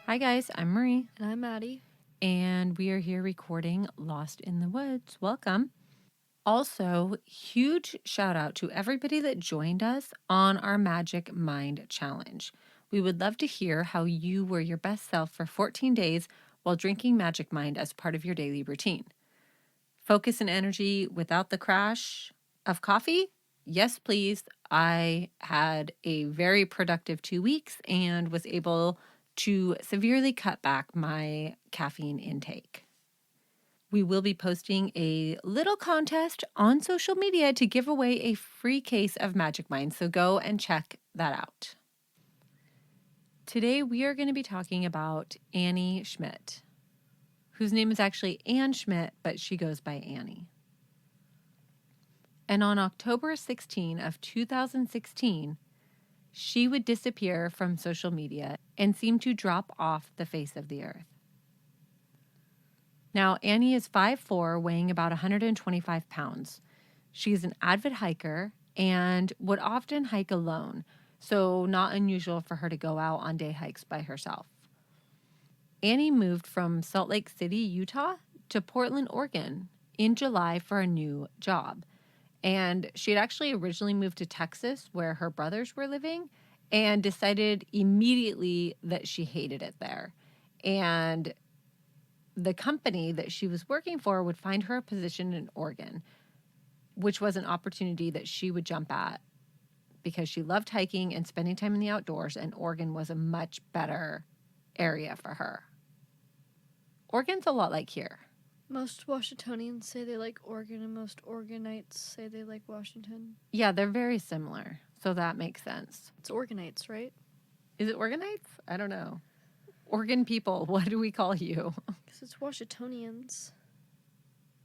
Hi guys, I'm Marie, And I'm Maddie. and we are here recording Lost in the Woods. Welcome. Also, huge shout out to everybody that joined us on our Magic Mind Challenge. We would love to hear how you were your best self for 14 days while drinking Magic Mind as part of your daily routine. Focus and energy without the crash of coffee? Yes, please. I had a very productive 2 weeks and was able to severely cut back my caffeine intake. We will be posting a little contest on social media to give away a free case of Magic Mind, so go and check that out. Today we are going to be talking about Annie Schmidt, whose name is actually Anne Schmidt, but she goes by Annie. And on October 16 of 2016, she would disappear from social media and seem to drop off the face of the earth. Now, Annie is 5'4", weighing about 125 pounds. She's an avid hiker and would often hike alone, so not unusual for her to go out on day hikes by herself. Annie moved from Salt Lake City, Utah to Portland, Oregon in July for a new job. And she had actually originally moved to Texas where her brothers were living and decided immediately that she hated it there. And the company that she was working for would find her a position in Oregon, which was an opportunity that she would jump at because she loved hiking and spending time in the outdoors, and Oregon was a much better area for her. Oregon's a lot like here. Most Washingtonians say they like Oregon, and most Oregonites say they like Washington. Yeah, they're very similar, so that makes sense. It's Oregonites, right? Is it Oregonites? I don't know. Oregon people, what do we call you? Because it's Washingtonians.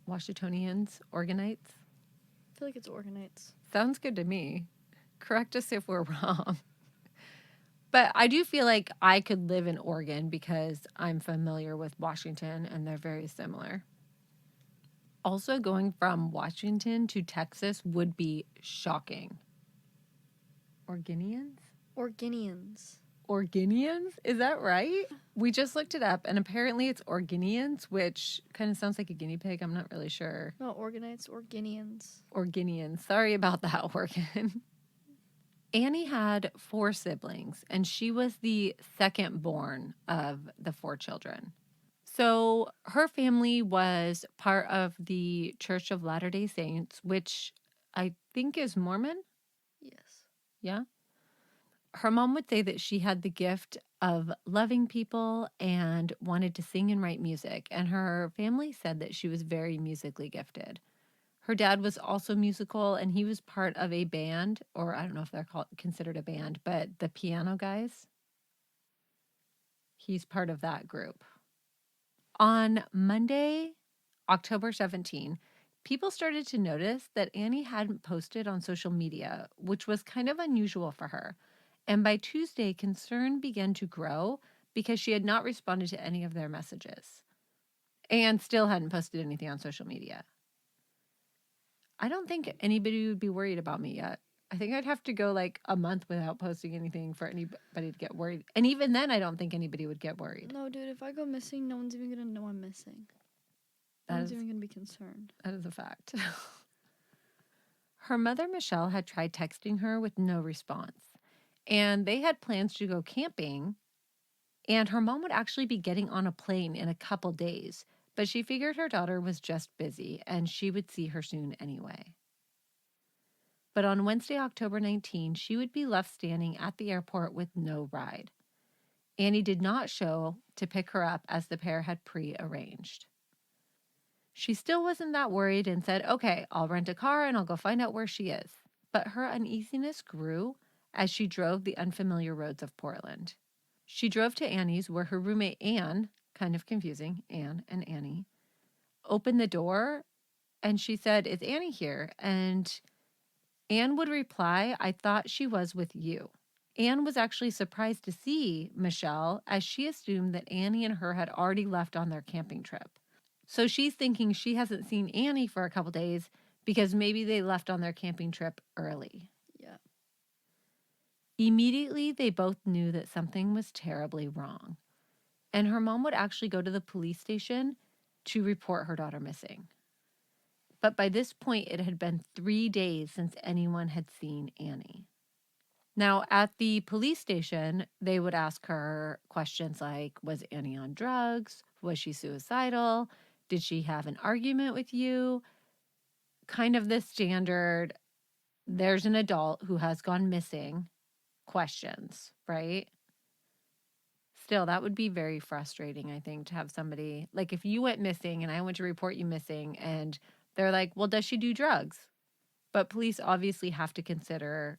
Washingtonians, Oregonites? I feel like it's Oregonites. Sounds good to me. Correct us if we're wrong. But I do feel like I could live in Oregon because I'm familiar with Washington and they're very similar. Also, going from Washington to Texas would be shocking. Oregonians? Oregonians. Oregonians? Is that right? We just looked it up and apparently it's Oregonians, which kind of sounds like a guinea pig. I'm not really sure. Not Oregonites, Oregonians. Oregonians. Sorry about that, Oregon. Annie had 4 siblings, and she was the second born of the 4 children. So her family was part of the Church of Latter-day Saints, which I think is Mormon. Yes. Yeah. Her mom would say that she had the gift of loving people and wanted to sing and write music, and her family said that she was very musically gifted. Her dad was also musical, and he was part of a band, or I don't know if they're considered a band, but the piano guys. He's part of that group. On Monday, October 17, people started to notice that Annie hadn't posted on social media, which was kind of unusual for her. And by Tuesday, concern began to grow because she had not responded to any of their messages and still hadn't posted anything on social media. I don't think anybody would be worried about me yet. I think I'd have to go like a month without posting anything for anybody to get worried. And even then, I don't think anybody would get worried. No, dude, if I go missing, no one's even going to know I'm missing. No one's even going to be concerned. That is a fact. Her mother, Michelle, had tried texting her with no response. And they had plans to go camping. And her mom would actually be getting on a plane in a couple days. But she figured her daughter was just busy and she would see her soon anyway. But on Wednesday, October 19, she would be left standing at the airport with no ride. Annie did not show to pick her up as the pair had pre-arranged. She still wasn't that worried and said, okay, I'll rent a car and I'll go find out where she is. But her uneasiness grew as she drove the unfamiliar roads of Portland. She drove to Annie's where her roommate Anne, kind of confusing, Anne and Annie, opened the door and she said, is Annie here? And Anne would reply, I thought she was with you. Anne was actually surprised to see Michelle as she assumed that Annie and her had already left on their camping trip. So she's thinking she hasn't seen Annie for a couple days because maybe they left on their camping trip early. Yeah. Immediately, they both knew that something was terribly wrong. And her mom would actually go to the police station to report her daughter missing. But by this point, it had been 3 days since anyone had seen Annie. Now, at the police station, they would ask her questions like, was Annie on drugs? Was she suicidal? Did she have an argument with you? Kind of the standard, there's an adult who has gone missing questions, right? Still, that would be very frustrating, I think, to have somebody, like if you went missing and I went to report you missing and they're like, well, does she do drugs? But police obviously have to consider,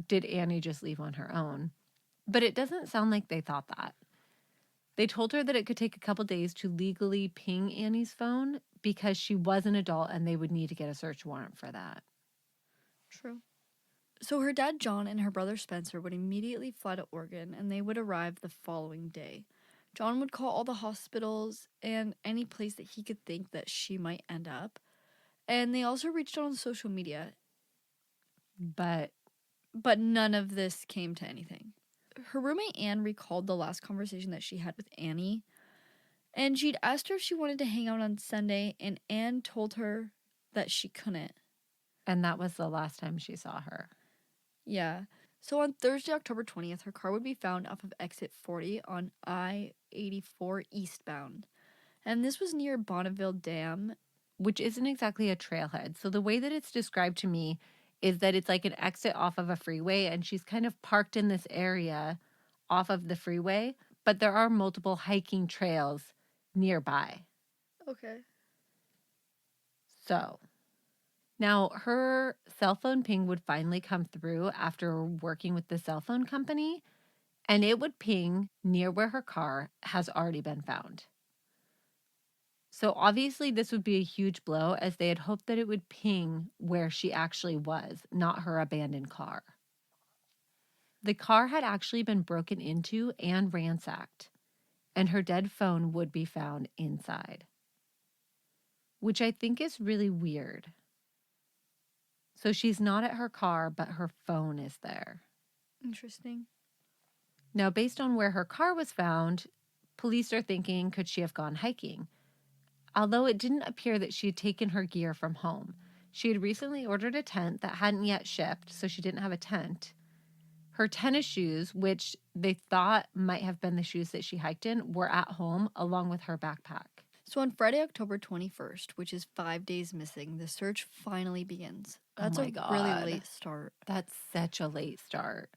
did Annie just leave on her own? But it doesn't sound like they thought that. They told her that it could take a couple days to legally ping Annie's phone because she was an adult and they would need to get a search warrant for that. True. So her dad John and her brother Spencer would immediately fly to Oregon, and they would arrive the following day. John would call all the hospitals and any place that he could think that she might end up. And they also reached out on social media, But none of this came to anything. Her roommate Anne recalled the last conversation that she had with Annie, and she'd asked her if she wanted to hang out on Sunday, and Anne told her that she couldn't. and that was the last time she saw her. Yeah. So on Thursday, October 20th, her car would be found off of exit 40 on I-84 eastbound. And this was near Bonneville Dam. Which isn't exactly a trailhead. So the way that it's described to me is that it's like an exit off of a freeway and she's kind of parked in this area off of the freeway, but there are multiple hiking trails nearby. Okay. So now her cell phone ping would finally come through after working with the cell phone company, and it would ping near where her car has already been found. So obviously this would be a huge blow as they had hoped that it would ping where she actually was, not her abandoned car. The car had actually been broken into and ransacked, and her dead phone would be found inside, which I think is really weird. So she's not at her car, but her phone is there. Interesting. Now, based on where her car was found, police are thinking, could she have gone hiking? Although it didn't appear that she had taken her gear from home. She had recently ordered a tent that hadn't yet shipped, so she didn't have a tent. Her tennis shoes, which they thought might have been the shoes that she hiked in, were at home along with her backpack. So on Friday, October 21st, which is 5 days missing, the search finally begins. That's Oh my a God. really late start. That's such a late start.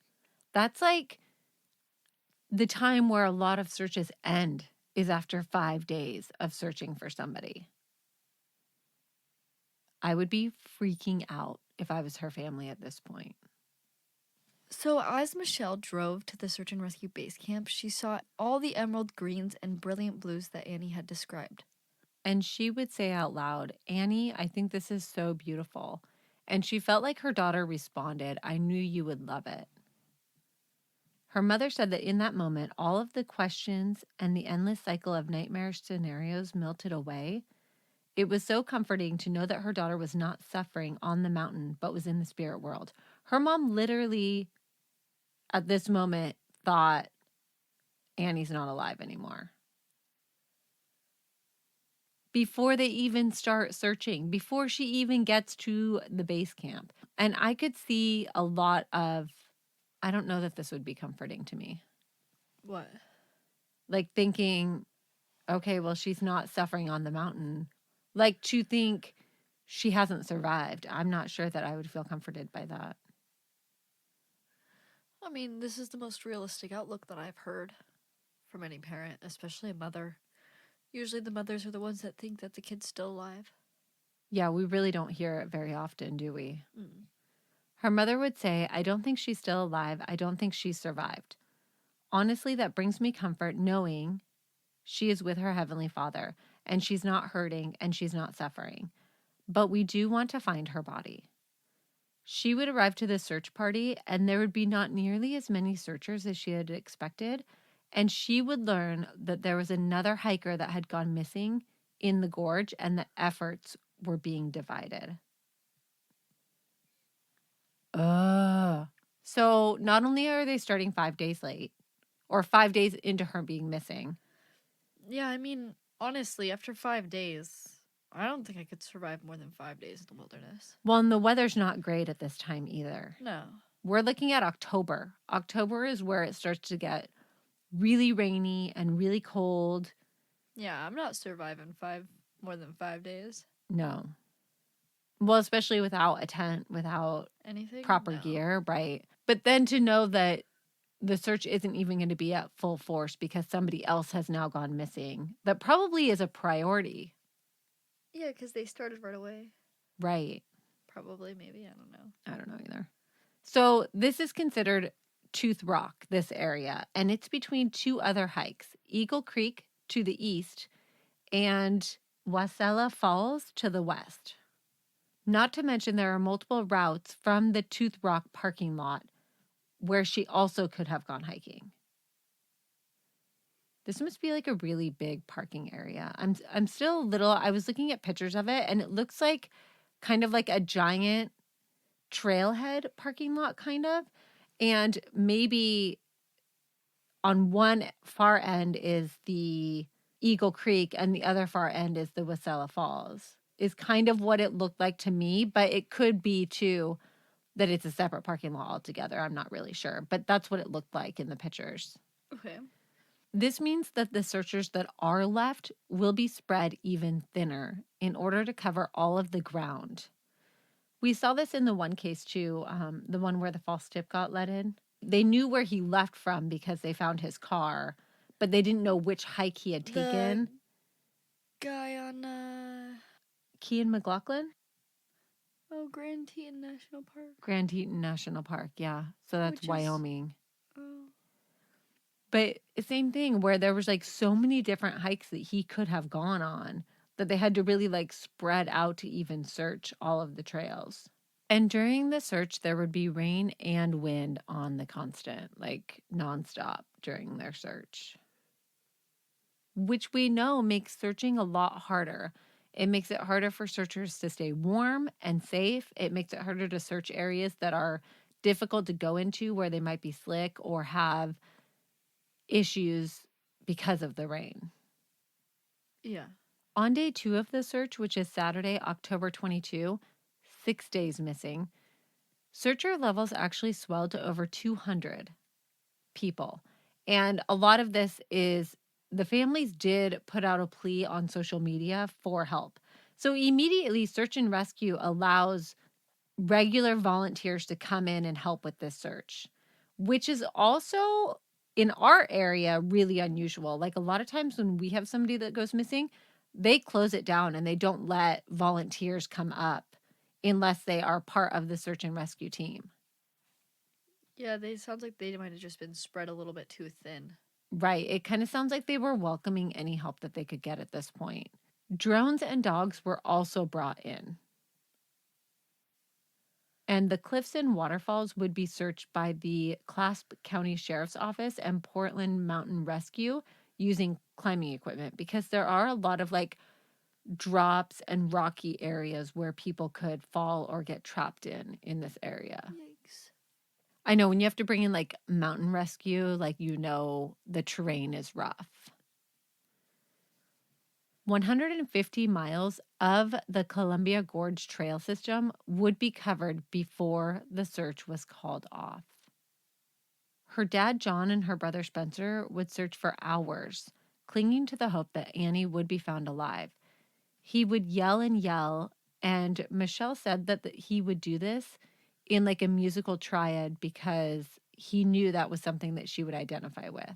That's like the time where a lot of searches end is after 5 days of searching for somebody. I would be freaking out if I was her family at this point. So as Michelle drove to the search and rescue base camp, she saw all the emerald greens and brilliant blues that Annie had described. And she would say out loud, Annie, I think this is so beautiful. And she felt like her daughter responded, I knew you would love it. Her mother said that in that moment, all of the questions and the endless cycle of nightmare scenarios melted away. It was so comforting to know that her daughter was not suffering on the mountain, but was in the spirit world. Her mom literally, at this moment, thought Annie's not alive anymore. Before they even start searching, before she even gets to the base camp. And I could see a lot of, I don't know that this would be comforting to me. What? Like thinking, okay, well, she's not suffering on the mountain. Like to think she hasn't survived. I'm not sure that I would feel comforted by that. I mean, this is the most realistic outlook that I've heard from any parent, especially a mother. Usually the mothers are the ones that think that the kid's still alive. Yeah, we really don't hear it very often, do we? Mm. Her mother would say, I don't think she's still alive. I don't think she's survived. Honestly, that brings me comfort knowing she is with her Heavenly Father and she's not hurting and she's not suffering. But we do want to find her body. She would arrive to the search party and there would be not nearly as many searchers as she had expected. And she would learn that there was another hiker that had gone missing in the gorge and the efforts were being divided. So not only are they starting 5 days late or 5 days into her being missing, Yeah, I mean, honestly, after 5 days, I don't think I could survive more than 5 days in the wilderness. Well, and the weather's not great at this time either. No. We're looking at October. October is where it starts to get really rainy and really cold. Yeah, I'm not surviving more than 5 days. No. Well, especially without a tent, without Anything? proper No. gear, right? But then to know that the search isn't even going to be at full force because somebody else has now gone missing, that probably is a priority. Yeah, because they started right away. Right. Probably, maybe, I don't know. I don't know either. So this is considered Tooth Rock, this area, and it's between two other hikes, Eagle Creek to the east and Wasilla Falls to the west. Not to mention there are multiple routes from the Tooth Rock parking lot where she also could have gone hiking. This must be like a really big parking area. I'm still a little, I was looking at pictures of it and it looks like kind of like a giant trailhead parking lot kind of. And maybe on one far end is the Eagle Creek and the other far end is the Wasilla Falls. Is kind of what it looked like to me, but it could be too that it's a separate parking lot altogether. I'm not really sure, but that's what it looked like in the pictures. Okay. This means that the searchers that are left will be spread even thinner in order to cover all of the ground. We saw this in the one case too, the one where the false tip got let in. They knew where he left from because they found his car, but they didn't know which hike he had taken. The guy on, Kean McLaughlin? Grand Teton National Park. Grand Teton National Park, yeah. So that's Wyoming. Oh. But same thing where there was like so many different hikes that he could have gone on that they had to really like spread out to even search all of the trails. And during the search, there would be rain and wind on the constant, like nonstop during their search, which we know makes searching a lot harder. It makes it harder for searchers to stay warm and safe. It makes it harder to search areas that are difficult to go into where they might be slick or have issues because of the rain. Yeah. On day 2 of the search, which is Saturday, October 22, 6 days missing, searcher levels actually swelled to over 200 people. And a lot of this is the families did put out a plea on social media for help. So immediately, search and rescue allows regular volunteers to come in and help with this search, which is also in our area really unusual. Like a lot of times when we have somebody that goes missing, they close it down and they don't let volunteers come up unless they are part of the search and rescue team. Yeah, sounds like they might have just been spread a little bit too thin. Right. It kind of sounds like they were welcoming any help that they could get at this point. Drones and dogs were also brought in. And the cliffs and waterfalls would be searched by the Clasp County Sheriff's Office and Portland Mountain Rescue using climbing equipment because there are a lot of like drops and rocky areas where people could fall or get trapped in this area. Yikes. I know when you have to bring in like mountain rescue, like the terrain is rough. 150 miles of the Columbia Gorge Trail system would be covered before the search was called off. Her dad, John, and her brother, Spencer, would search for hours, clinging to the hope that Annie would be found alive. He would yell and yell, and Michelle said that he would do this in like a musical triad because he knew that was something that she would identify with.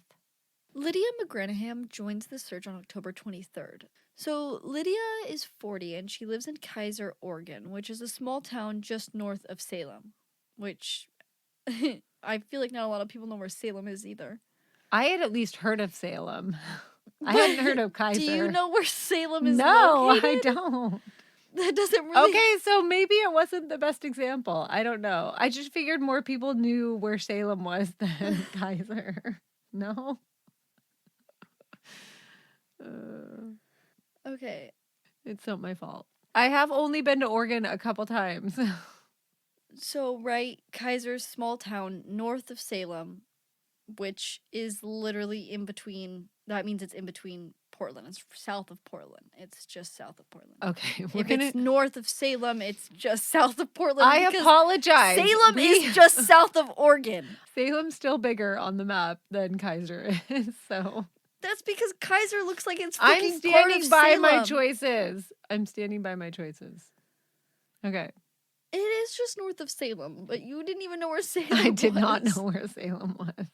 Lydia McGranaham joins the search on October 23rd. So, Lydia is 40 and she lives in Kaiser, Oregon, which is a small town just north of Salem, which I feel like not a lot of people know where Salem is either. I had at least heard of Salem. I hadn't heard of Kaiser. Do you know where Salem is No, located? I don't. That doesn't really... Okay, so maybe it wasn't the best example. I don't know. I just figured more people knew where Salem was than Kaiser. No? Okay. It's not my fault. I have only been to Oregon a couple times. So, right, Kaiser's small town north of Salem, which is literally in between, that means it's in between Portland. It's south of Portland. It's just south of Portland. Okay, If it's north of Salem, it's just south of Portland. I apologize. Salem is just south of Oregon. Salem's still bigger on the map than Kaiser is, so. That's because Kaiser looks like it's I'm fucking part of standing by Salem. my choices. I'm standing by my choices. Okay. It is just north of Salem, but you didn't even know where Salem was. I did not know where Salem was.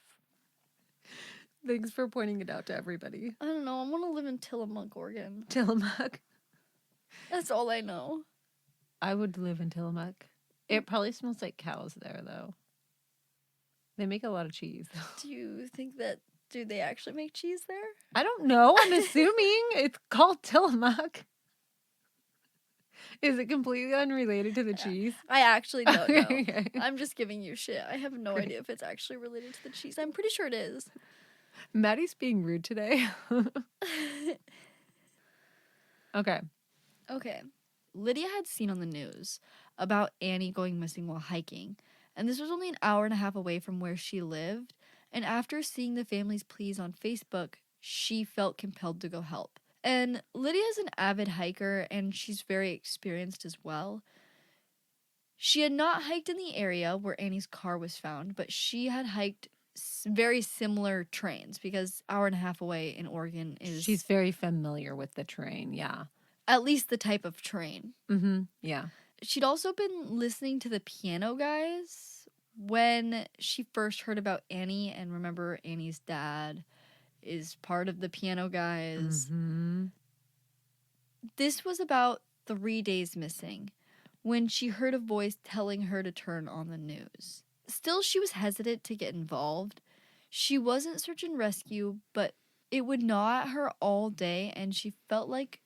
Thanks for pointing it out to everybody. I don't know. I want to live in Tillamook, Oregon. Tillamook. That's all I know. I would live in Tillamook. It probably smells like cows there, though. They make a lot of cheese. Do you think that, do they actually make cheese there? I don't know. I'm assuming it's called Tillamook. Is it completely unrelated to the cheese? I actually don't know. Okay. I'm just giving you shit. I have no idea if it's actually related to the cheese. I'm pretty sure it is. Maddie's being rude today. Okay. Okay. Lydia had seen on the news about Annie going missing while hiking, and this was only an hour and a half away from where she lived, and after seeing the family's pleas on Facebook, she felt compelled to go help. And Lydia's an avid hiker, and she's very experienced as well. She had not hiked in the area where Annie's car was found, but she had hiked very similar trains because hour and a half away in Oregon is... She's very familiar with the terrain, yeah. At least the type of train. Mm-hmm, yeah. She'd also been listening to the Piano Guys when she first heard about Annie, and remember Annie's dad is part of the Piano Guys. Mm-hmm. This was about 3 days missing when she heard a voice telling her to turn on the news. Still, she was hesitant to get involved. She wasn't search and rescue, but it would gnaw at her all day, and she felt like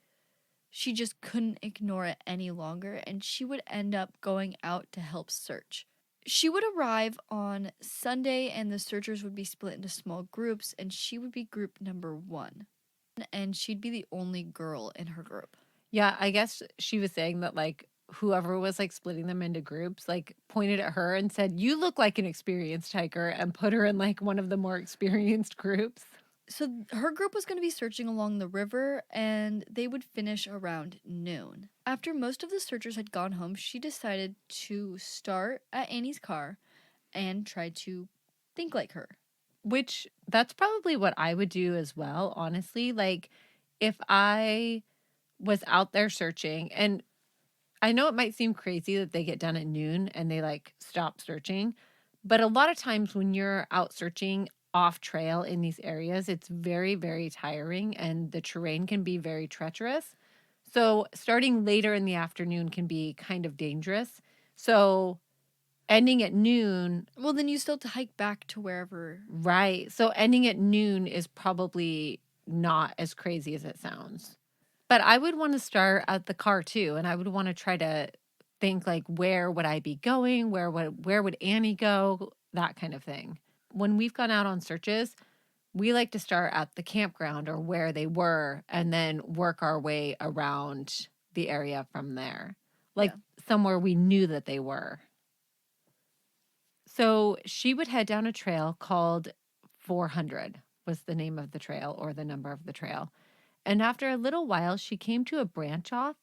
she just couldn't ignore it any longer, and she would end up going out to help search. She would arrive on Sunday, and the searchers would be split into small groups, and she would be group number 1. And she'd be the only girl in her group. Yeah, I guess she was saying that, like, whoever was, like, splitting them into groups, like, pointed at her and said, "You look like an experienced hiker," and put her in, like, one of the more experienced groups. So her group was going to be searching along the river, and they would finish around noon. After most of the searchers had gone home, she decided to start at Annie's car and try to think like her. Which, that's probably what I would do as well, honestly. Like, if I was out there searching, and I know it might seem crazy that they get done at noon and they, like, stop searching, but a lot of times when you're out searching off trail in these areas, it's very, very tiring, and the terrain can be very treacherous. So starting later in the afternoon can be kind of dangerous. So ending at noon. Well, then you still have to hike back to wherever. Right. So ending at noon is probably not as crazy as it sounds. But I would want to start at the car too, and I would want to try to think, like, where would I be going? Where would Annie go? That kind of thing. When we've gone out on searches, we like to start at the campground or where they were and then work our way around the area from there. Like somewhere we knew that they were. So she would head down a trail called 400 was the name of the trail, or the number of the trail. And after a little while, she came to a branch off,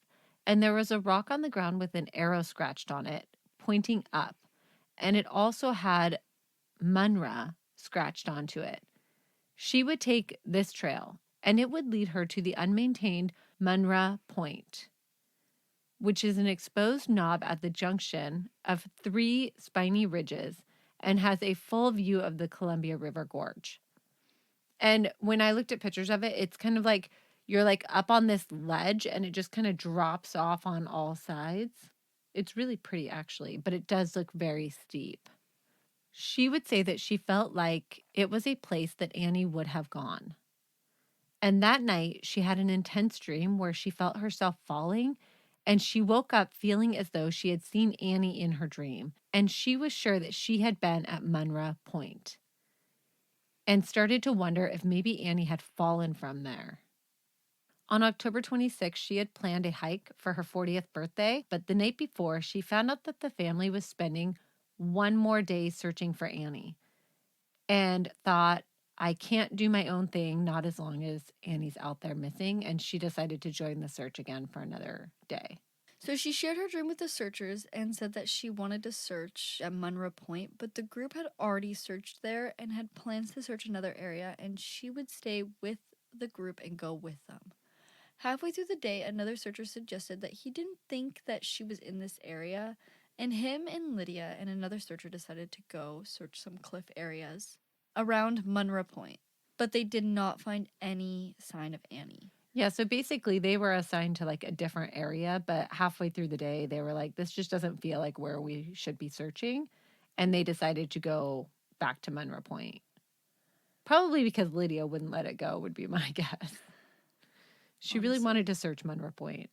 and there was a rock on the ground with an arrow scratched on it, pointing up. And it also had Munra scratched onto it. She would take this trail, and it would lead her to the unmaintained Munra Point, which is an exposed knob at the junction of 3 spiny ridges and has a full view of the Columbia River Gorge. And when I looked at pictures of it, it's kind of like you're, like, up on this ledge and it just kind of drops off on all sides. It's really pretty, actually, but it does look very steep. She would say that she felt like it was a place that Annie would have gone. And that night, she had an intense dream where she felt herself falling, and she woke up feeling as though she had seen Annie in her dream, and she was sure that she had been at Munra Point, and started to wonder if maybe Annie had fallen from there. On October 26th, she had planned a hike for her 40th birthday, but the night before, she found out that the family was spending one more day searching for Annie, and thought, I can't do my own thing, not as long as Annie's out there missing. And she decided to join the search again for another day. So she shared her dream with the searchers and said that she wanted to search at Munra Point, but the group had already searched there and had plans to search another area, and she would stay with the group and go with them. Halfway through the day, another searcher suggested that he didn't think that she was in this area, and him and Lydia and another searcher decided to go search some cliff areas around Munra Point, but they did not find any sign of Annie. Yeah, so basically they were assigned to like a different area, but halfway through the day they were like, this just doesn't feel like where we should be searching. And they decided to go back to Munra Point. Probably because Lydia wouldn't let it go, would be my guess. She really wanted to search Munra Point.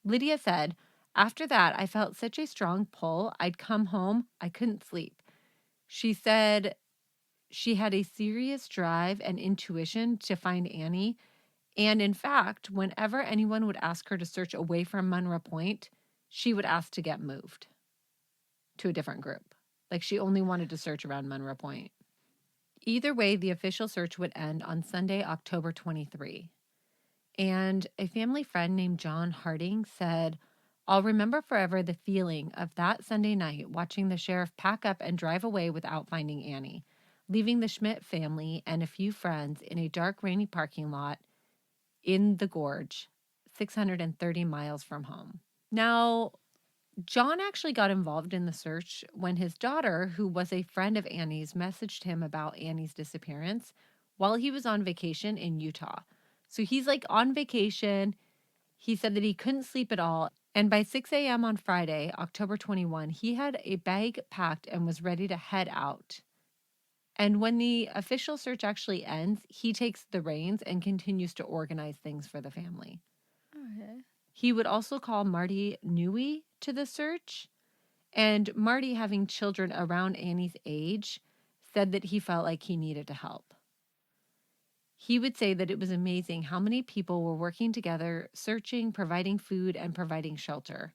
Lydia said, after that, I felt such a strong pull. I'd come home, I couldn't sleep. She said she had a serious drive and intuition to find Annie. And in fact, whenever anyone would ask her to search away from Munra Point, she would ask to get moved to a different group. Like she only wanted to search around Munra Point. Either way, the official search would end on Sunday, October 23. And a family friend named John Harding said, I'll remember forever the feeling of that Sunday night watching the sheriff pack up and drive away without finding Annie, leaving the Schmidt family and a few friends in a dark, rainy parking lot in the gorge, 630 miles from home. Now, John actually got involved in the search when his daughter, who was a friend of Annie's, messaged him about Annie's disappearance while he was on vacation in Utah. So he's like on vacation. He said that he couldn't sleep at all. And by 6 a.m. on Friday, October 21, he had a bag packed and was ready to head out. And when the official search actually ends, he takes the reins and continues to organize things for the family. Okay. He would also call Marty Newey to the search. And Marty, having children around Annie's age, said that he felt like he needed to help. He would say that it was amazing how many people were working together, searching, providing food, and providing shelter.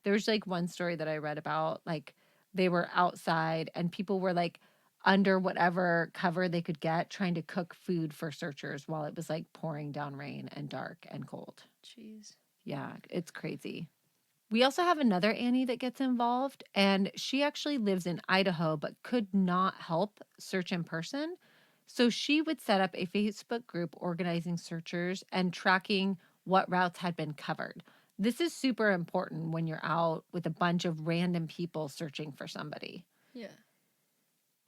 There was like one story that I read about, like they were outside and people were like under whatever cover they could get trying to cook food for searchers while it was like pouring down rain and dark and cold. Jeez. Yeah, it's crazy. We also have another Annie that gets involved, and she actually lives in Idaho but could not help search in person. So she would set up a Facebook group organizing searchers and tracking what routes had been covered. This is super important when you're out with a bunch of random people searching for somebody. Yeah.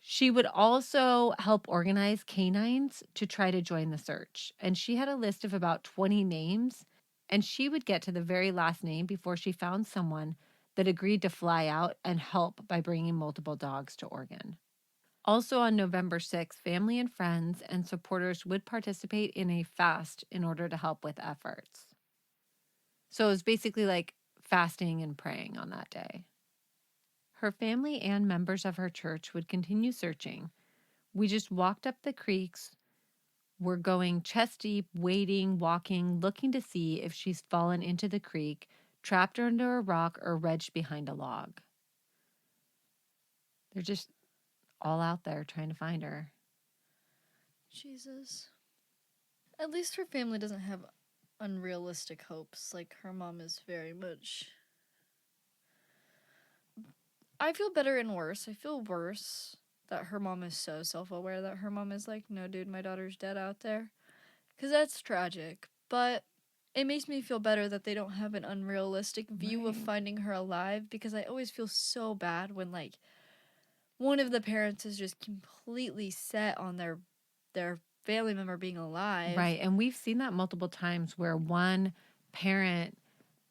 She would also help organize canines to try to join the search. And she had a list of about 20 names, and she would get to the very last name before she found someone that agreed to fly out and help by bringing multiple dogs to Oregon. Also on November 6th, family and friends and supporters would participate in a fast in order to help with efforts. So it was basically like fasting and praying on that day. Her family and members of her church would continue searching. We just walked up the creeks. We're going chest deep, wading, walking, looking to see if she's fallen into the creek, trapped under a rock, or wedged behind a log. They're just all out there trying to find her. Jesus. At least her family doesn't have unrealistic hopes like her mom is very much. I feel better and worse. I feel worse that her mom is so self-aware that her mom is like, no, dude, my daughter's dead out there. Because that's tragic. But it makes me feel better that they don't have an unrealistic view of finding her alive, because I always feel so bad when, like, one of the parents is just completely set on their family member being alive. Right. And we've seen that multiple times where one parent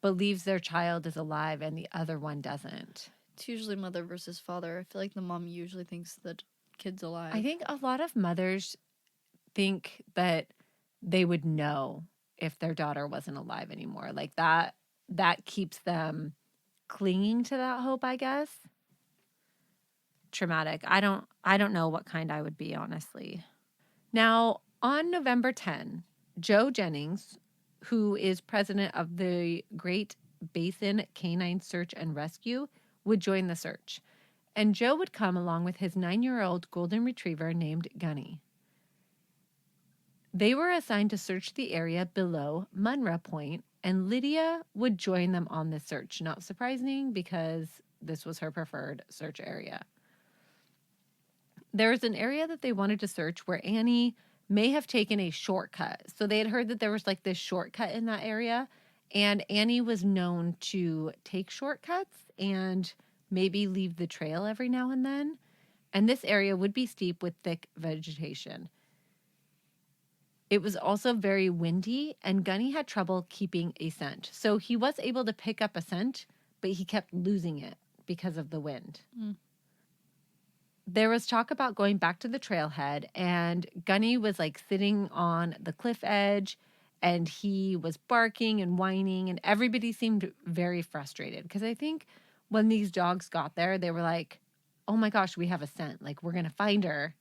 believes their child is alive and the other one doesn't. It's usually mother versus father. I feel like the mom usually thinks the kid's alive. I think a lot of mothers think that they would know if their daughter wasn't alive anymore. Like that keeps them clinging to that hope, I guess. Traumatic. I don't know what kind I would be, honestly. Now, on November 10, Joe Jennings, who is president of the Great Basin Canine Search and Rescue, would join the search. And Joe would come along with his 9-year-old golden retriever named Gunny. They were assigned to search the area below Munra Point, and Lydia would join them on this search. Not surprising because this was her preferred search area. There was an area that they wanted to search where Annie may have taken a shortcut. So they had heard that there was like this shortcut in that area, and Annie was known to take shortcuts and maybe leave the trail every now and then. And this area would be steep with thick vegetation. It was also very windy, and Gunny had trouble keeping a scent. So he was able to pick up a scent, but he kept losing it because of the wind. There was talk about going back to the trailhead, and Gunny was like sitting on the cliff edge, and he was barking and whining, and everybody seemed very frustrated because I think when these dogs got there, they were like, oh my gosh, we have a scent. Like, we're going to find her.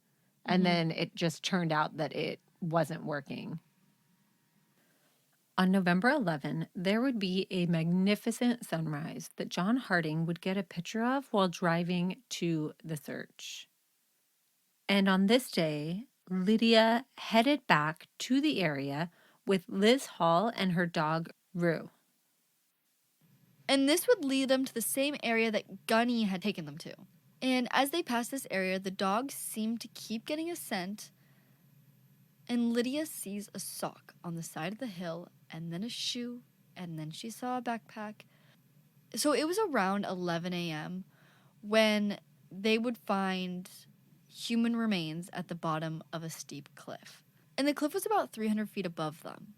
And then it just turned out that it wasn't working. On November 11, there would be a magnificent sunrise that John Harding would get a picture of while driving to the search. And on this day, Lydia headed back to the area with Liz Hall and her dog, Rue. And this would lead them to the same area that Gunny had taken them to. And as they passed this area, the dogs seemed to keep getting a scent. And Lydia sees a sock on the side of the hill, and then a shoe, and then she saw a backpack. So it was around 11 a.m. when they would find human remains at the bottom of a steep cliff. And the cliff was about 300 feet above them.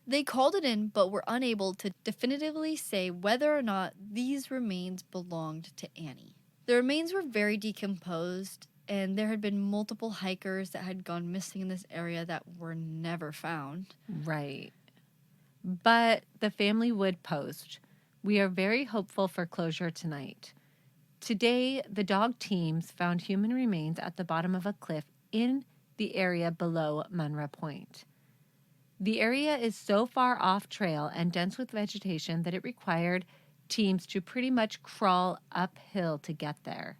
They called it in, but were unable to definitively say whether or not these remains belonged to Annie. The remains were very decomposed, and there had been multiple hikers that had gone missing in this area that were never found. Right. But the family would post, "We are very hopeful for closure tonight. Today, the dog teams found human remains at the bottom of a cliff in the area below Munra Point. The area is so far off trail and dense with vegetation that it required teams to pretty much crawl uphill to get there.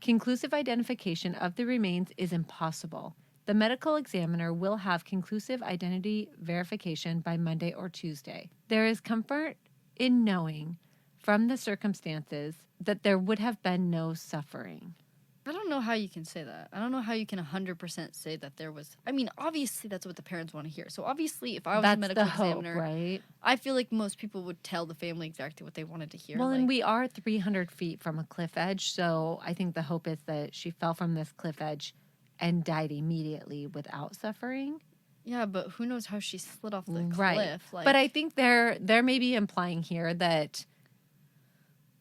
Conclusive identification of the remains is impossible. The medical examiner will have conclusive identity verification by Monday or Tuesday. There is comfort in knowing from the circumstances that there would have been no suffering." I don't know how you can say that. I don't know how you can 100% say that there was... I mean, obviously that's what the parents want to hear. So obviously if I was That's a medical the hope, examiner, right? I feel like most people would tell the family exactly what they wanted to hear. Well, like, and we are 300 feet from a cliff edge, so I think the hope is that she fell from this cliff edge and died immediately without suffering. yeah, but who knows how she slid off the Right. cliff. Like, But I think they're maybe implying here that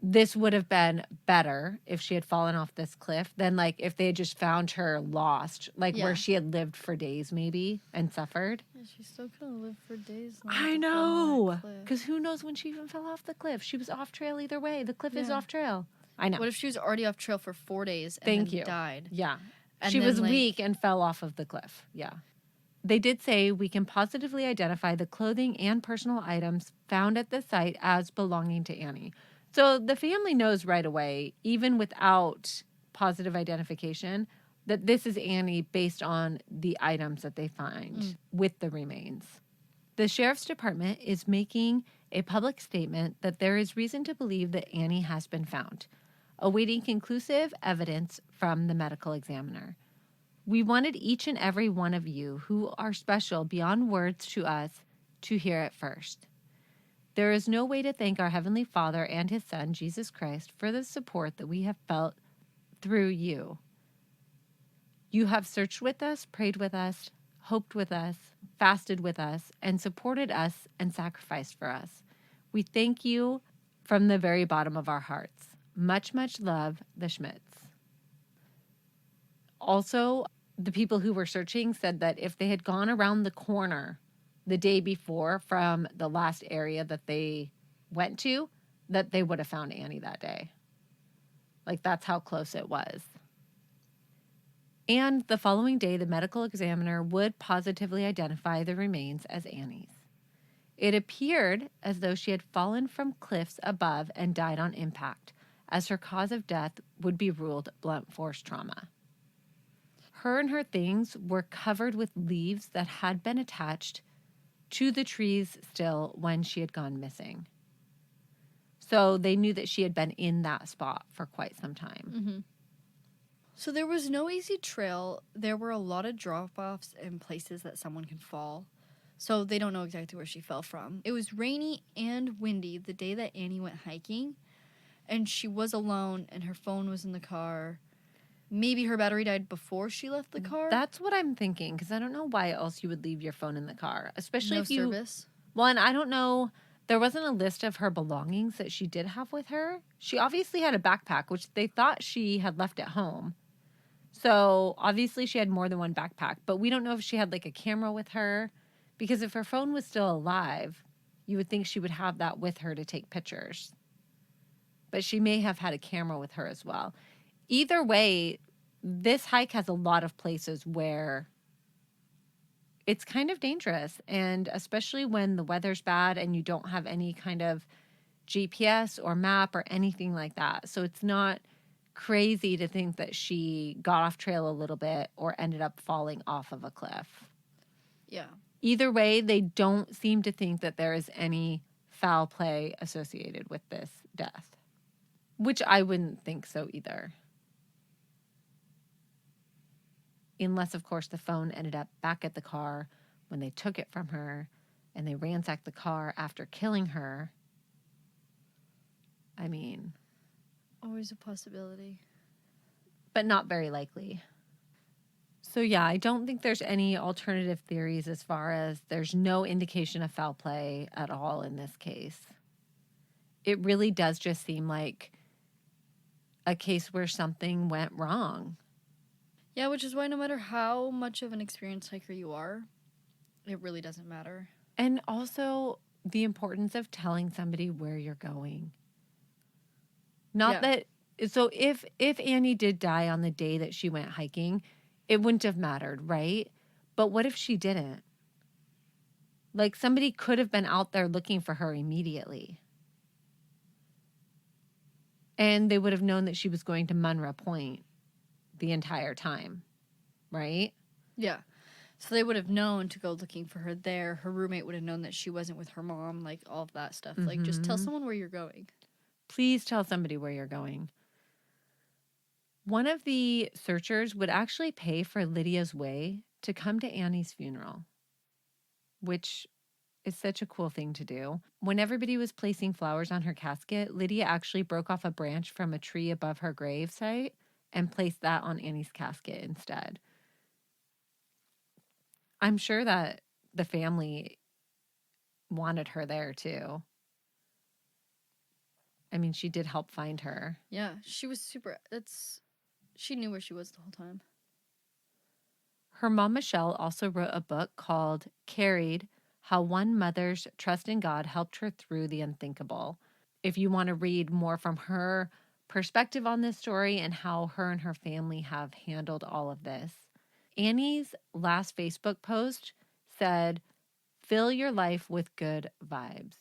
this would have been better if she had fallen off this cliff than like if they had just found her lost, like Yeah. where she had lived for days maybe and suffered. yeah, she still could have lived for days. I know. Because who knows when she even fell off the cliff? She was off trail either way. The cliff is Yeah. off trail. I know. What if she was already off trail for 4 days and Thank then you. died? Yeah. And She then, was like- weak and fell off of the cliff. Yeah. They did say we can positively identify the clothing and personal items found at the site as belonging to Annie. So the family knows right away, even without positive identification, that this is Annie based on the items that they find with the remains. The sheriff's department is making a public statement that there is reason to believe that Annie has been found, awaiting conclusive evidence from the medical examiner. We wanted each and every one of you who are special beyond words to us to hear it first. There is no way to thank our Heavenly Father and His Son, Jesus Christ, for the support that we have felt through you. You have searched with us, prayed with us, hoped with us, fasted with us, and supported us and sacrificed for us. We thank you from the very bottom of our hearts. Much, much love, the Schmidts. Also, the people who were searching said that if they had gone around the corner the day before from the last area that they went to, that they would have found Annie that day. Like, that's how close it was. And the following day, the medical examiner would positively identify the remains as Annie's. It appeared as though she had fallen from cliffs above and died on impact, as her cause of death would be ruled blunt force trauma. her and her things were covered with leaves that had been attached to the trees still when she had gone missing. So they knew that she had been in that spot for quite some time. Mm-hmm. So there was no easy trail. There were a lot of drop-offs and places that someone can fall. So they don't know exactly where she fell from. It was rainy and windy the day that Annie went hiking, and she was alone and her phone was in the car. Maybe her battery died before she left the car. That's what I'm thinking, because I don't know why else you would leave your phone in the car, especially No if you... service. Well, and I don't know, there wasn't a list of her belongings that she did have with her. She obviously had a backpack, which they thought she had left at home. So obviously she had more than one backpack, but we don't know if she had like a camera with her, because if her phone was still alive, you would think she would have that with her to take pictures. But she may have had a camera with her as well. Either way, this hike has a lot of places where it's kind of dangerous, and especially when the weather's bad and you don't have any kind of GPS or map or anything like that. So it's not crazy to think that she got off trail a little bit or ended up falling off of a cliff. Yeah. Either way, they don't seem to think that there is any foul play associated with this death, which I wouldn't think so either. Unless, of course, the phone ended up back at the car when they took it from her and they ransacked the car after killing her. I mean, Always a possibility. but not very likely. So, yeah, I don't think there's any alternative theories as far as there's no indication of foul play at all in this case. It really does just seem like a case where something went wrong. Yeah, which is why no matter how much of an experienced hiker you are, it really doesn't matter. And also the importance of telling somebody where you're going. Not that, so if Annie did die on the day that she went hiking, it wouldn't have mattered, right? But what if she didn't? Like, somebody could have been out there looking for her immediately. And they would have known that she was going to Munra Point the entire time, right? Yeah. So they would have known to go looking for her there. Her roommate would have known that she wasn't with her mom, like all of that stuff. Like, just tell someone where you're going. Please tell somebody where you're going. One of the searchers would actually pay for Lydia's way to come to Annie's funeral, which is such a cool thing to do. When everybody was placing flowers on her casket, Lydia actually broke off a branch from a tree above her gravesite and placed that on Annie's casket instead. I'm sure that the family wanted her there too. I mean, she did help find her. Yeah, she was super. She knew where she was the whole time. Her mom, Michelle, also wrote a book called Carried: How One Mother's Trust in God Helped Her Through the Unthinkable. If you want to read more from her perspective on this story and how her and her family have handled all of this. Annie's last Facebook post said, "Fill your life with good vibes."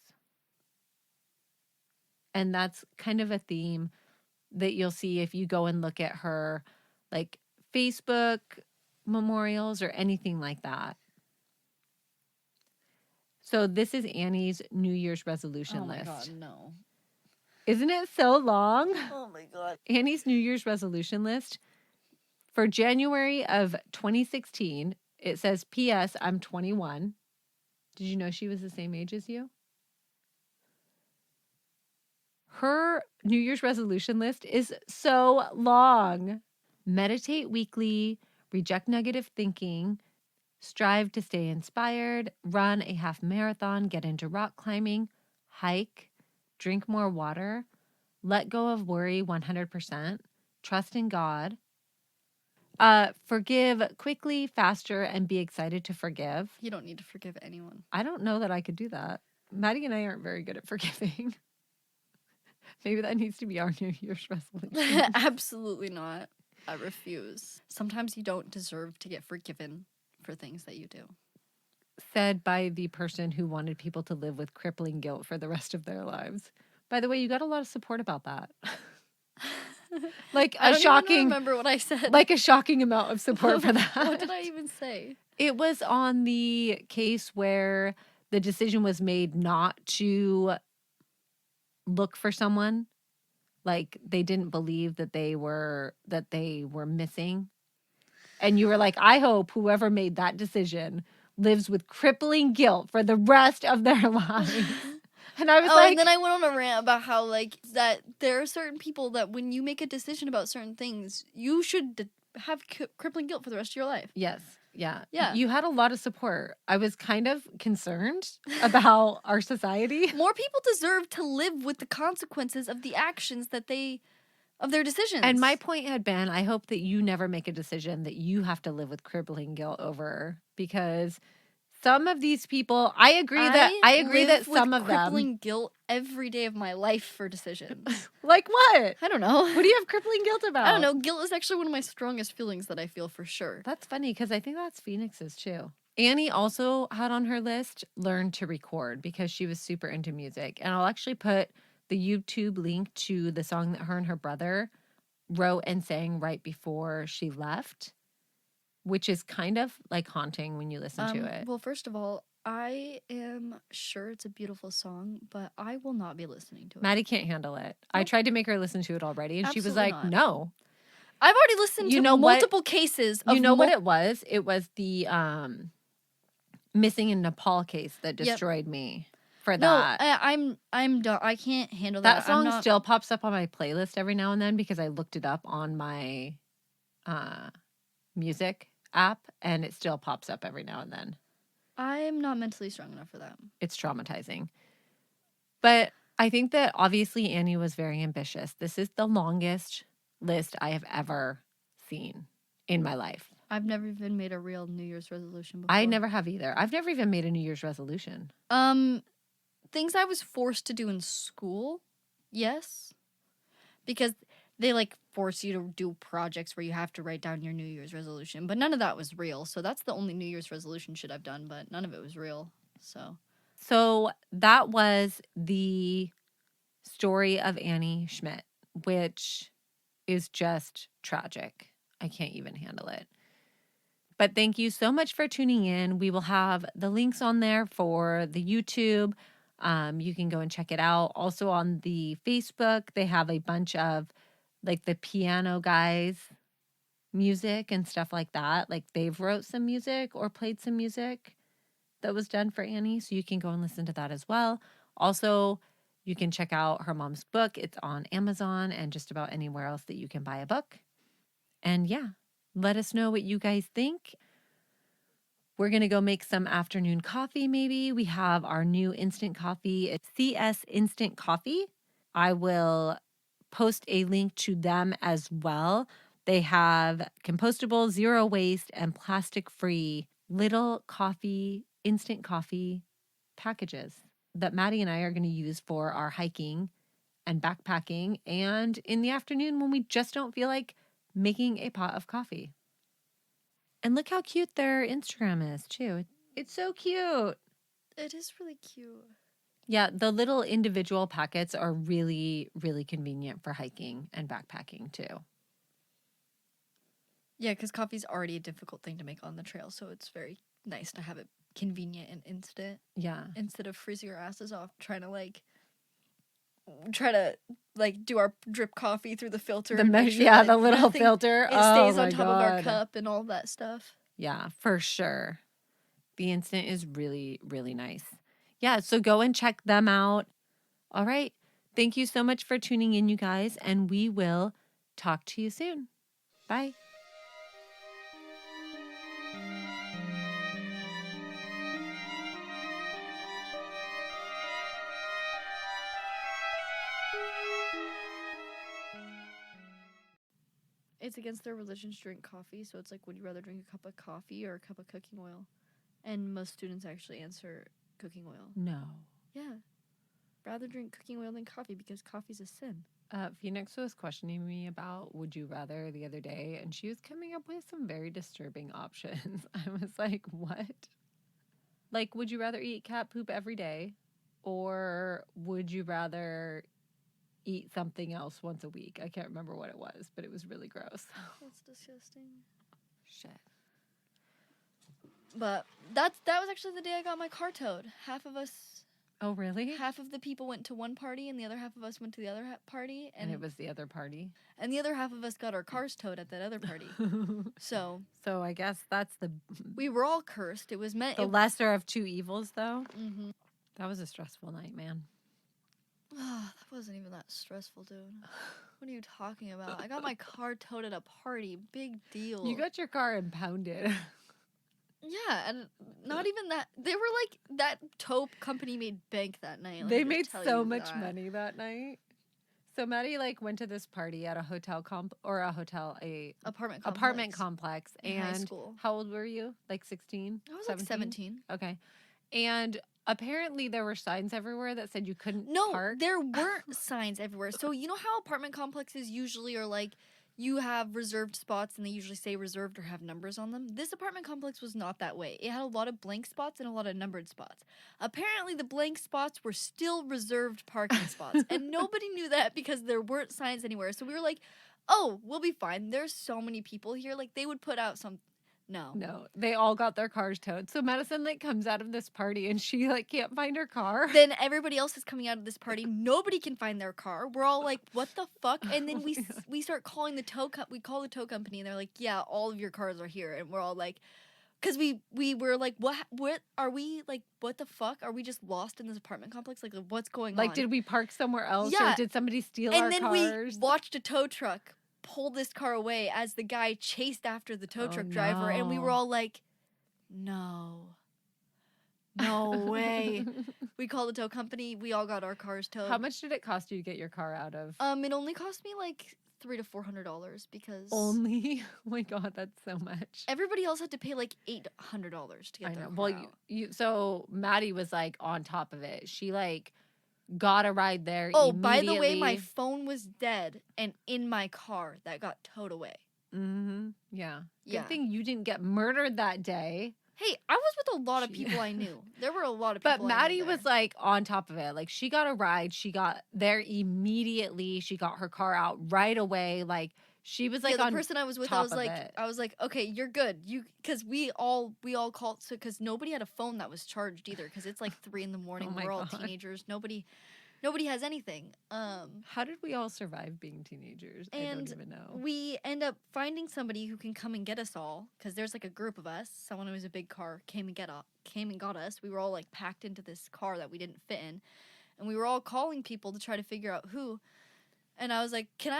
And that's kind of a theme that you'll see if you go and look at her like Facebook memorials or anything like that. So this is Annie's New Year's resolution list. Oh my God, no. Isn't it so long? Oh my God. Annie's New Year's resolution list for January of 2016, it says, P.S. I'm 21. Did you know she was the same age as you? Her New Year's resolution list is so long. Meditate weekly, reject negative thinking, strive to stay inspired, run a half marathon, get into rock climbing, hike, drink more water, let go of worry 100%, trust in God, forgive quickly, faster, and be excited to forgive. You don't need to forgive anyone. I don't know that I could do that. Maddie and I aren't very good at forgiving. Maybe that needs to be our New Year's resolution. Absolutely not. I refuse. Sometimes you don't deserve to get forgiven for things that you do. Said by the person who wanted people to live with crippling guilt for the rest of their lives. By the way, you got a lot of support about that. Like I a don't shocking, even remember what I said. like a shocking amount of support for that. What did I even say? It was on the case where the decision was made not to look for someone. Like they didn't believe that they were missing. And you were like, I hope whoever made that decision lives with crippling guilt for the rest of their lives. And I was like, and then I went on a rant about how, like, that there are certain people that when you make a decision about certain things, you should have crippling guilt for the rest of your life. yes. Yeah. Yeah. You had a lot of support. I was kind of concerned about our society. More people deserve to live with the consequences of the actions of their decisions. And my point had been, I hope that you never make a decision that you have to live with crippling guilt over, because some of these people, I agree that some of them, crippling guilt every day of my life for decisions. like what? I don't know. What do you have crippling guilt about? I don't know. Guilt is actually one of my strongest feelings that I feel for sure. That's funny because I think that's Phoenix's too. Annie also had on her list learn to record because she was super into music. And I'll actually put the YouTube link to the song that her and her brother wrote and sang right before she left, which is kind of like haunting when you listen to it. Well, first of all, I am sure it's a beautiful song, but I will not be listening to it. Maddie can't handle it. I Nope. tried to make her listen to it already, and she was like, Absolutely no. I've already listened to multiple cases of what it was? It was the missing in Nepal case that destroyed me for that. No, I'm done. I can't handle that. That song still pops up on my playlist every now and then because I looked it up on my music app, and it still pops up every now and then. I am not mentally strong enough for that. It's traumatizing. But I think that obviously Annie was very ambitious. This is the longest list I have ever seen in my life. I've never even made a real New Year's resolution before. I never have either. I've never even made a New Year's resolution. Things I was forced to do in school, yes. Because they, like, force you to do projects where you have to write down your New Year's resolution. But none of that was real. So that's the only New Year's resolution shit I've done, but none of it was real. So that was the story of Annie Schmidt, which is just tragic. I can't even handle it. But thank you so much for tuning in. We will have the links on there for the YouTube. You can go and check it out. Also on the Facebook, they have a bunch of like the piano guys music and stuff like that. Like they've wrote some music or played some music that was done for Annie. So you can go and listen to that as well. Also, you can check out her mom's book. It's on Amazon and just about anywhere else that you can buy a book. And yeah, let us know what you guys think. We're going to go make some afternoon coffee maybe. We have our new instant coffee. It's CS Instant Coffee. I will post a link to them as well. They have compostable, zero waste, and plastic-free little coffee, instant coffee packages that Maddie and I are going to use for our hiking and backpacking and in the afternoon when we just don't feel like making a pot of coffee. And look how cute their Instagram is, too. It's so cute. it is really cute. Yeah, the little individual packets are really, really convenient for hiking and backpacking, too. Yeah, because coffee's already a difficult thing to make on the trail, so it's very nice to have it convenient and instant. Yeah. Instead of freezing our asses off trying to do our drip coffee through the filter. The little filter. It stays on top of our cup and all that stuff. Yeah, for sure. The instant is really, really nice. Yeah, so go and check them out. All right. Thank you so much for tuning in, you guys, and we will talk to you soon. Bye. It's against their religion to drink coffee, so it's like, would you rather drink a cup of coffee or a cup of cooking oil? And most students actually answer cooking oil. No. Yeah. Rather drink cooking oil than coffee because coffee's a sin. Phoenix was questioning me about would you rather the other day, and she was coming up with some very disturbing options. I was like, what? Like, would you rather eat cat poop every day? Or would you rather eat something else once a week. I can't remember what it was, but it was really gross. That's disgusting. Shit. But that was actually the day I got my car towed. Oh, really? Half of the people went to one party, and the other half of us went to the other party. And it was the other party. And the other half of us got our cars towed at that other party. So I guess that's we were all cursed. It was meant the lesser of two evils, though. Mm-hmm. That was a stressful night, man. That wasn't even that stressful, dude. What are you talking about? I got my car towed at a party. Big deal. You got your car impounded. Yeah, and not even that. They were like, that tow company made bank that night. They made so much money that night. So Maddie went to this party at a hotel apartment complex. In and high school. How old were you? Like 16? I was 17. Okay. And apparently there were signs everywhere that said you couldn't park. No, there weren't signs everywhere. So you know how apartment complexes usually are like, you have reserved spots and they usually say reserved or have numbers on them? This apartment complex was not that way. It had a lot of blank spots and a lot of numbered spots. Apparently the blank spots were still reserved parking spots. And nobody knew that because there weren't signs anywhere. So we were like, oh, we'll be fine. There's so many people here. Like, they would put out some... No, they all got their cars towed. So Madison comes out of this party and she can't find her car. Then everybody else is coming out of this party. Nobody can find their car. We're all like, what the fuck? And then we start calling the tow we call the tow company and they're like, yeah, all of your cars are here. And we're all like, because we were like, what are we, like, what the fuck? Are we just lost in this apartment complex? Like, what's going on? Did we park somewhere else? Yeah. Or did somebody steal our cars? And then we watched a tow truck pull this car away as the guy chased after the tow truck driver, and we were all like, no way. We called the tow company. We all got our cars towed. How much did it cost you to get your car out of? It only cost me like $300 to $400 because only. Oh my god, that's so much. Everybody else had to pay like $800 to get their car out. So Maddie was on top of it. She got a ride there. Oh, by the way, my phone was dead and in my car that got towed away. Mm-hmm. Yeah. Good thing you didn't get murdered that day. Hey, I was with a lot of people I knew. There were a lot of people. But Maddie was on top of it. She got a ride. She got there immediately. She got her car out right away. She was the person I was with. I was like, okay, you're good. Because we all called, because nobody had a phone that was charged either. Because it's 3 a.m. We're all teenagers. Nobody has anything. How did we all survive being teenagers? I don't even know. We end up finding somebody who can come and get us all. Because there's a group of us. Someone who was a big car came and got us. We were all packed into this car that we didn't fit in, and we were all calling people to try to figure out who. And I was like, all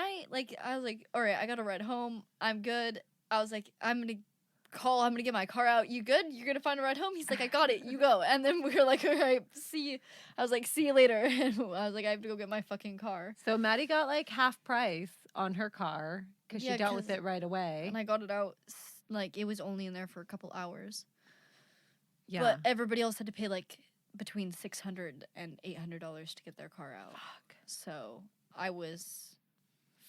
right, I got to ride home. I'm good. I was like, I'm going to get my car out. You good? You're going to find a ride home? He's like, I got it. You go. And then we were like, all right, see you. I was like, see you later. And I was like, I have to go get my fucking car. So Maddie got half price on her car because she dealt with it right away. And I got it out, it was only in there for a couple hours. Yeah. But everybody else had to pay between $600 and $800 to get their car out. Fuck. So I was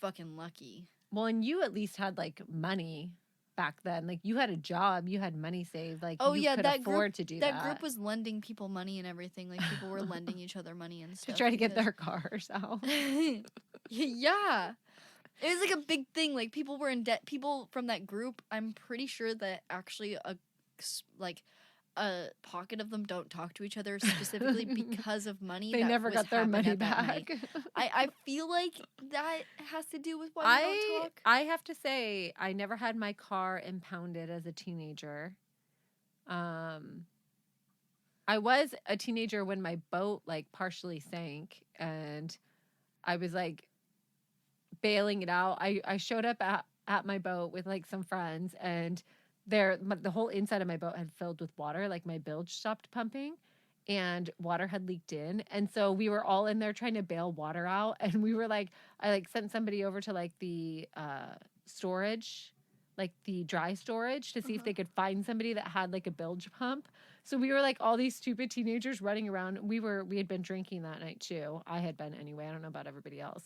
fucking lucky. Well, and you at least had money back then. You had a job, you had money saved. You could afford to do that. That group was lending people money and everything. People were lending each other money and stuff. To try to get their cars out. Yeah. It was a big thing. People were in debt. People from that group, I'm pretty sure that actually a pocket of them don't talk to each other specifically because of money. They never got their money back. I feel like that has to do with why we don't talk. I have to say, I never had my car impounded as a teenager. I was a teenager when my boat partially sank and I was bailing it out. I showed up at my boat with some friends and the whole inside of my boat had filled with water. My bilge stopped pumping and water had leaked in. And so we were all in there trying to bail water out. And we were I sent somebody over to the storage, the dry storage to see if they could find somebody that had a bilge pump. So we were all these stupid teenagers running around. We had been drinking that night too. I had been anyway. I don't know about everybody else.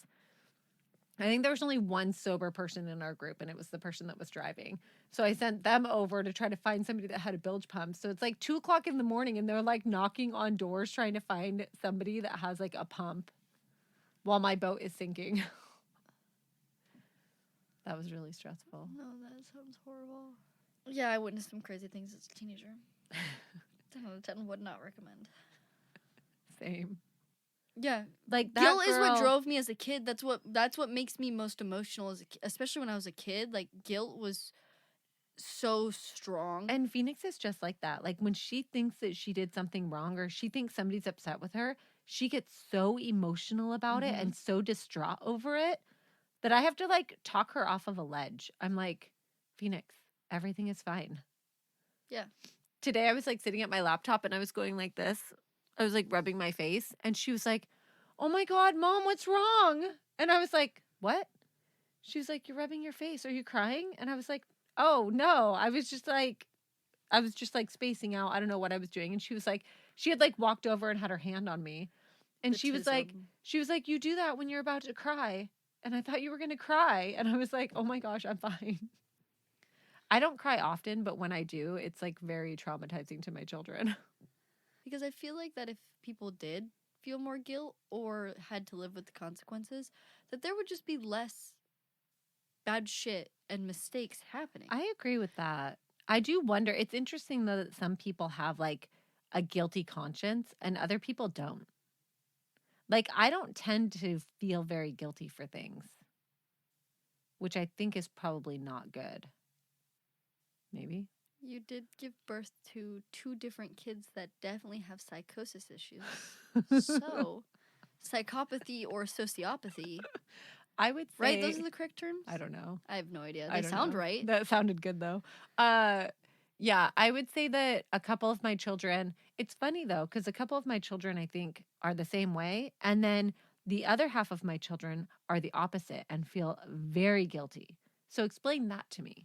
I think there was only one sober person in our group, and it was the person that was driving. So I sent them over to try to find somebody that had a bilge pump. So it's 2:00 in the morning, and they're knocking on doors trying to find somebody that has a pump. while my boat is sinking. That was really stressful. No, that sounds horrible. Yeah, I witnessed some crazy things as a teenager. 10 out of 10 would not recommend. Same. Yeah, Like that guilt girl, is what drove me as a kid. That's what makes me most emotional as especially when I was a kid. Like guilt was so strong. And Phoenix is just like that. Like when she thinks that she did something wrong or she thinks somebody's upset with her, she gets so emotional about it and so distraught over it that I have to like talk her off of a ledge. I'm like, Phoenix, everything is fine. Yeah. Today I was like sitting at my laptop and I was going like this. I was like rubbing my face and she was like, "Oh my God, Mom, what's wrong?" And I was like, "What?" She was like, "You're rubbing your face. Are you crying?" And I was like, "Oh, no. I was just like spacing out. I don't know what I was doing." And she was like, she had like walked over and had her hand on me. And she was like, "You do that when you're about to cry." And I thought you were going to cry. And I was like, "Oh my gosh, I'm fine." I don't cry often, but when I do, it's like very traumatizing to my children. Because I feel like that if people did feel more guilt or had to live with the consequences, that there would just be less bad shit and mistakes happening. I agree with that. I do wonder. It's interesting though that some people have like a guilty conscience and other people don't. Like I don't tend to feel very guilty for things, which I think is probably not good. Maybe. You did give birth to 2 different kids that definitely have psychosis issues. So, psychopathy or sociopathy. I would say, right? Those are the correct terms? I don't know. I have no idea. They sound right. That sounded good though. Yeah, I would say that a couple of my children, it's funny though, because a couple of my children I think are the same way. And then the other half of my children are the opposite and feel very guilty. So explain that to me.